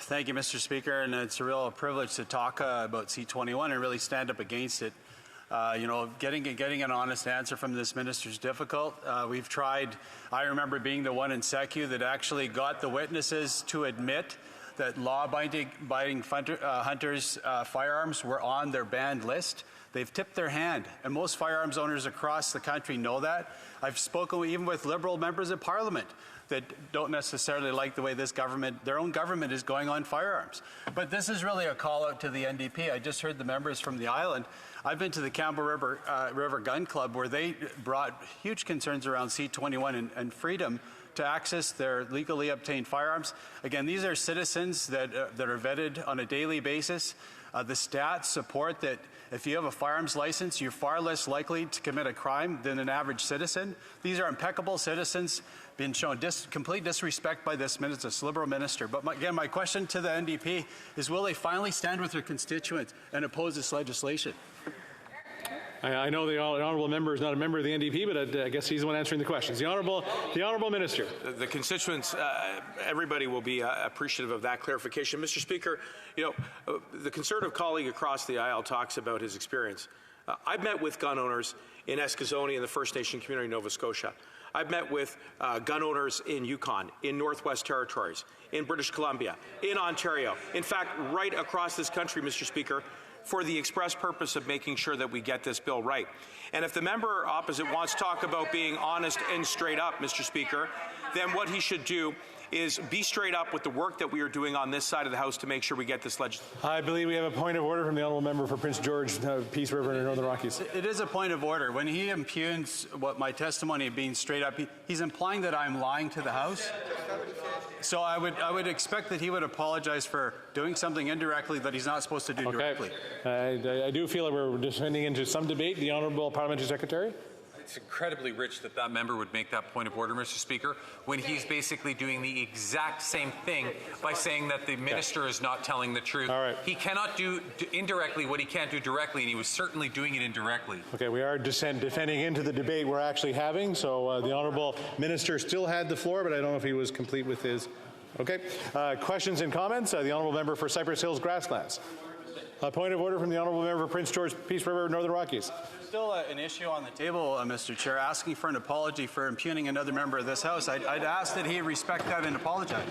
Thank you, Mr. Speaker, and it's a real privilege to talk about C-21 and really stand up against it. Getting an honest answer from this minister is difficult. We've tried. I remember being the one in SECU that actually got the witnesses to admit that law-abiding hunters' firearms were on their banned list. They've tipped their hand, and most firearms owners across the country know that. I've spoken even with Liberal members of Parliament that don't necessarily like the way this government, their own government, is going on firearms. But this is really a call out to the NDP. I just heard the members from the island. I've been to the Campbell River Gun Club, where they brought huge concerns around C-21 and freedom to access their legally obtained firearms. Again, these are citizens that are vetted on a daily basis. The stats support that if you have a firearms license, you're far less likely to commit a crime than an average citizen. These are impeccable citizens, being shown complete disrespect by this Liberal minister. But again, my question to the NDP is, will they finally stand with their constituents and oppose this legislation? I know the honourable member is not a member of the NDP, but I guess he's the one answering the questions. The honourable minister. The constituents, everybody will be appreciative of that clarification. Mr. Speaker, the Conservative colleague across the aisle talks about his experience. I've met with gun owners in Eskasoni and the First Nation community in Nova Scotia. I've met with gun owners in Yukon, in Northwest Territories, in British Columbia, in Ontario. In fact, right across this country, Mr. Speaker, for the express purpose of making sure that we get this bill right. And if the member opposite wants to talk about being honest and straight up, Mr. Speaker, then what he should do is be straight up with the work that we are doing on this side of the House to make sure we get this legislation. I believe we have a point of order from the honourable member for Prince George, Peace River and Northern Rockies. It is a point of order. When he impugns what my testimony of being straight up, he's implying that I'm lying to the House. So I would expect that he would apologize for doing something indirectly that he's not supposed to do directly. I do feel that we're descending into some debate. The Honourable Parliamentary Secretary. It's incredibly rich that that member would make that point of order, Mr. Speaker, when he's basically doing the exact same thing by saying that the minister is not telling the truth. All right. He cannot do indirectly what he can't do directly, and he was certainly doing it indirectly. Okay, we are descending into the debate we're actually having, so the Honourable Minister still had the floor, but I don't know if he was complete with his. Okay. Questions and comments? The Honourable Member for Cypress Hills Grasslands. Point of order from the Honourable Member for Prince George, Peace River, Northern Rockies. There's still an issue on the table, Mr. Chair, asking for an apology for impugning another member of this House. I'd ask that he respect that and apologize.